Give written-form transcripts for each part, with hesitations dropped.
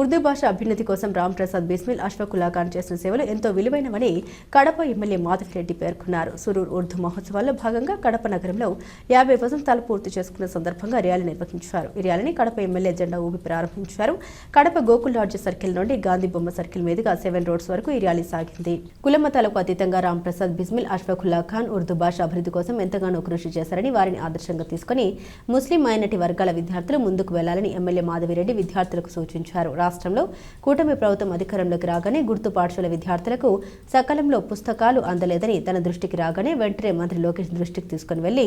ఉర్దూ భాష అభ్యున్నతి కోసం రామ్ ప్రసాద్ బిస్మిల్ అష్ఫాకుల్లా ఖాన్ చేసిన సేవలు ఎంతో విలువైనవని కడప ఎమ్మెల్యే మాధవిరెడ్డి పేర్కొన్నారు. సురూర్ ఉర్దూ మహోత్సవాల్లో భాగంగా కడప నగరంలో 50 వసంతాలు పూర్తి చేసుకున్న సందర్భంగా ర్యాలీ నిర్వహించారు. ఈ ర్యాలీని కడప ఎమ్మెల్యే జెండా ఊపి ప్రారంభించారు. కడప గోకుల్ లాడ్జ్ సర్కిల్ నుండి గాంధీ బొమ్మ సర్కిల్ మీదుగా 7 రోడ్స్ వరకు ఈ ర్యాలీ సాగింది. కులమతాలకు అతీతంగా రామ్ ప్రసాద్ బిస్మిల్ అష్ఫాకుల్లా ఖాన్ ఉర్దూ భాష అభివృద్ధి కోసం ఎంతగానో కృషి చేశారని, వారిని ఆదర్శంగా తీసుకుని ముస్లిం మైనారిటీ వర్గాల విద్యార్థులు ముందుకు వెళ్లాలని ఎమ్మెల్యే మాధవిరెడ్డి విద్యార్థులకు సూచించారు. రాష్ట్రంలో కూటమి ప్రభుత్వం అధికారంలోకి రాగానే గుర్తు పాఠశాల విద్యార్థులకు సకాలంలో పుస్తకాలు అందలేదని తన దృష్టికి రాగానే వెంటనే మంత్రి లోకేష్ దృష్టికి తీసుకుని వెళ్లి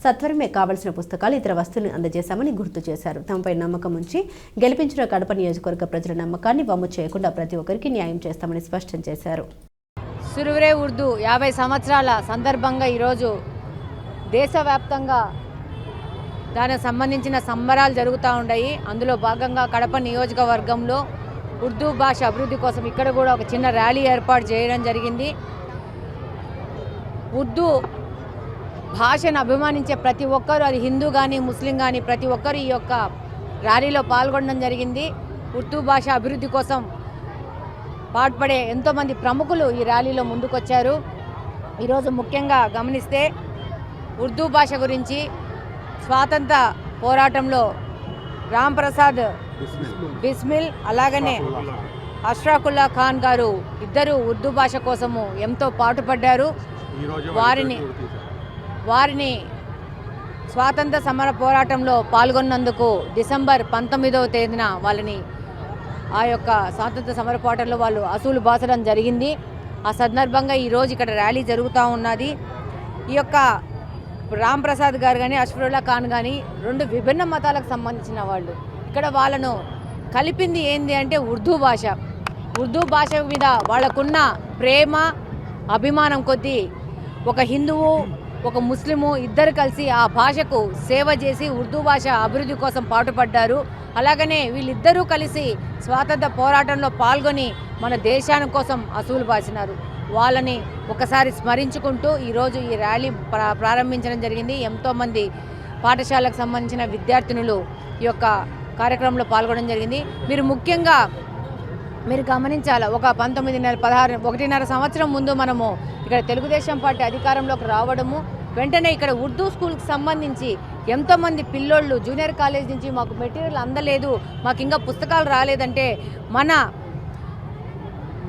సత్వరమే కావలసిన పుస్తకాలు ఇతర వస్తువులను అందజేశామని గుర్తు చేశారు. తమపై నమ్మకం ఉంచి గెలిపించిన కడప నియోజకవర్గ ప్రజల నమ్మకాన్ని వమ్ము చేయకుండా ప్రతి ఒక్కరికి న్యాయం చేస్తామని స్పష్టం చేశారు. సురువరే ఉర్దూ 50 సంవత్సరాల సందర్భంగా ఈరోజు దేశవ్యాప్తంగా దానికి సంబంధించిన సంబరాలు జరుగుతూ ఉన్నాయి. అందులో భాగంగా కడప నియోజకవర్గంలో ఉర్దూ భాష అభివృద్ధి కోసం ఇక్కడ కూడా ఒక చిన్న ర్యాలీ ఏర్పాటు చేయడం జరిగింది. ఉర్దూ భాషను అభిమానించే ప్రతి ఒక్కరూ, అది హిందూ కానీ ముస్లిం కానీ ప్రతి ఒక్కరు ఈ యొక్క ర్యాలీలో పాల్గొనడం జరిగింది. ఉర్దూ భాష అభివృద్ధి కోసం పాటుపడే ఎంతోమంది ప్రముఖులు ఈ ర్యాలీలో ముందుకొచ్చారు. ఈరోజు ముఖ్యంగా గమనిస్తే ఉర్దూ భాష గురించి స్వాతంత్ర పోరాటంలో రామ్ ప్రసాద్ బిస్మిల్ అలాగనే అష్ఫాకుల్లా ఖాన్ గారు ఇద్దరు ఉర్దూ భాష కోసము ఎంతో పాటుపడ్డారు. వారిని స్వాతంత్ర సమర పోరాటంలో పాల్గొన్నందుకు డిసెంబర్ 19వ తేదీన వాళ్ళని ఆ యొక్క స్వాతంత్ర సమర పోరాటంలో వాళ్ళు అసూలు బాసడం జరిగింది. ఆ సందర్భంగా ఈరోజు ఇక్కడ ర్యాలీ జరుగుతూ ఉన్నది. ఈ యొక్క రామ్ ప్రసాద్ గారు కానీ అష్ఫాకుల్లా ఖాన్ కానీ 2 విభిన్న మతాలకు సంబంధించిన వాళ్ళు. ఇక్కడ వాళ్ళను కలిపింది ఏంది అంటే ఉర్దూ భాష. ఉర్దూ భాష మీద వాళ్ళకున్న ప్రేమ అభిమానం కొద్దీ ఒక హిందువు ఒక ముస్లిము ఇద్దరు కలిసి ఆ భాషకు సేవ చేసి ఉర్దూ భాష అభివృద్ధి కోసం పాటుపడ్డారు. అలాగనే వీళ్ళిద్దరూ కలిసి స్వాతంత్ర పోరాటంలో పాల్గొని మన దేశాని కోసం అసూలు బాసినారు. వాళ్ళని ఒకసారి స్మరించుకుంటూ ఈరోజు ఈ ర్యాలీ ప్రారంభించడం జరిగింది. ఎంతోమంది పాఠశాలకు సంబంధించిన విద్యార్థినులు ఈ యొక్క కార్యక్రమంలో పాల్గొనడం జరిగింది. ముఖ్యంగా మీరు గమనించాలి, ఒక 1.5 సంవత్సరం ముందు మనము ఇక్కడ తెలుగుదేశం పార్టీ అధికారంలోకి రావడము, వెంటనే ఇక్కడ ఉర్దూ స్కూల్కి సంబంధించి ఎంతోమంది పిల్లోళ్ళు జూనియర్ కాలేజ్ నుంచి మాకు మెటీరియల్ అందలేదు, మాకు ఇంకా పుస్తకాలు రాలేదంటే మన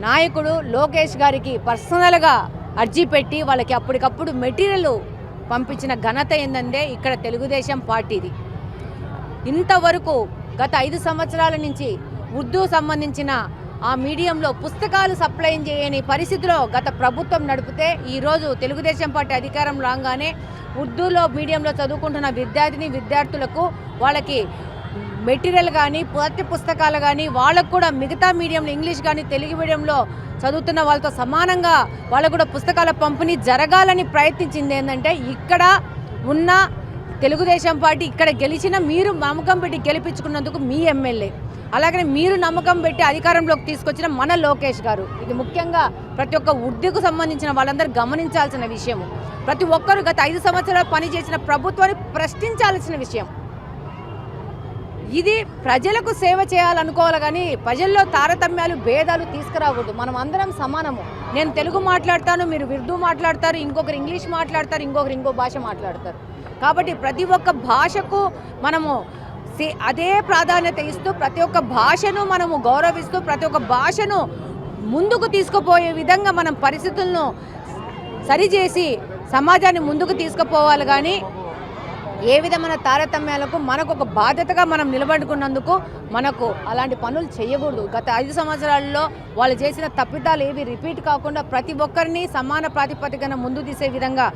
నాయకుడు లోకేష్ గారికి పర్సనల్గా అర్జీ పెట్టి వాళ్ళకి అప్పటికప్పుడు మెటీరియల్ పంపించిన ఘనత ఏంటంటే ఇక్కడ తెలుగుదేశం పార్టీది. ఇంతవరకు గత 5 సంవత్సరాల నుంచి ఉర్దూ సంబంధించిన ఆ మీడియంలో పుస్తకాలు సప్లై చేయని పరిస్థితిలో గత ప్రభుత్వం నడిపితే ఈరోజు తెలుగుదేశం పార్టీ అధికారం రాగానే ఉర్దూలో మీడియంలో చదువుకుంటున్న విద్యార్థులకు వాళ్ళకి మెటీరియల్ కానీ పాఠ్య పుస్తకాలు కానీ వాళ్ళకు కూడా మిగతా మీడియంలో ఇంగ్లీష్ కానీ తెలుగు మీడియంలో చదువుతున్న వాళ్ళతో సమానంగా వాళ్ళకు కూడా పుస్తకాల పంపిణీ జరగాలని ప్రయత్నించింది. ఏంటంటే ఇక్కడ ఉన్న తెలుగుదేశం పార్టీ ఇక్కడ గెలిచిన మీరు నమ్మకం పెట్టి గెలిపించుకున్నందుకు మీ ఎమ్మెల్యే, అలాగనే మీరు నమ్మకం పెట్టి అధికారంలోకి తీసుకొచ్చిన మన లోకేష్ గారు. ఇది ముఖ్యంగా ప్రతి ఒక్క ఉర్దూకు సంబంధించిన వాళ్ళందరూ గమనించాల్సిన విషయం. ప్రతి ఒక్కరు గత 5 సంవత్సరాలు పనిచేసిన ప్రభుత్వాన్ని ప్రశ్నించాల్సిన విషయం. ఇది ప్రజలకు సేవ చేయాలనుకోవాలి కానీ ప్రజల్లో తారతమ్యాలు భేదాలు తీసుకురాకూడదు. మనం అందరం సమానము. నేను తెలుగు మాట్లాడతాను, మీరు ఉర్దూ మాట్లాడతారు, ఇంకొకరు ఇంగ్లీష్ మాట్లాడతారు, ఇంకొకరు ఇంకో భాష మాట్లాడతారు. కాబట్టి ప్రతి ఒక్క భాషకు మనము అదే ప్రాధాన్యత ఇస్తూ ప్రతి ఒక్క భాషను మనము గౌరవిస్తూ ప్రతి ఒక్క భాషను ముందుకు తీసుకుపోయే విధంగా మనం పరిస్థితులను సరిచేసి సమాజాన్ని ముందుకు తీసుకుపోవాలి. కానీ ఏ విధమైన తారతమ్యాలకు మనకు ఒక బాధ్యతగా మనం నిలబడుకున్నందుకు మనకు అలాంటి పనులు చేయకూడదు. గత 5 సంవత్సరాల్లో వాళ్ళు చేసిన తప్పిదాలు ఏవి రిపీట్ కాకుండా ప్రతి ఒక్కరిని సమాన ప్రాతిపదికన ముందు తీసే విధంగా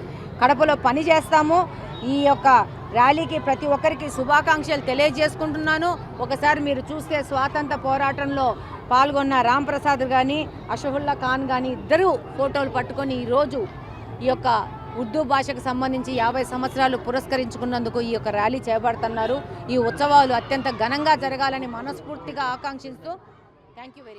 కడపలో పని చేస్తాము. ఈ యొక్క ర్యాలీకి ప్రతి ఒక్కరికి శుభాకాంక్షలు తెలియజేసుకుంటున్నాను. ఒకసారి మీరు చూస్తే స్వాతంత్ర పోరాటంలో పాల్గొన్న రామ్ ప్రసాద్ కానీ అష్ఫాకుల్లా ఖాన్ కానీ ఇద్దరు ఫోటోలు పట్టుకొని ఈరోజు ఈ యొక్క ఉర్దూ భాషకు సంబంధించి 50 సంవత్సరాలు పురస్కరించుకున్నందుకు ఈ యొక్క ర్యాలీ చేపడుతున్నారు. ఈ ఉత్సవాలు అత్యంత ఘనంగా జరగాలని మనస్ఫూర్తిగా ఆకాంక్షిస్తూ థ్యాంక్ యూ వెరీ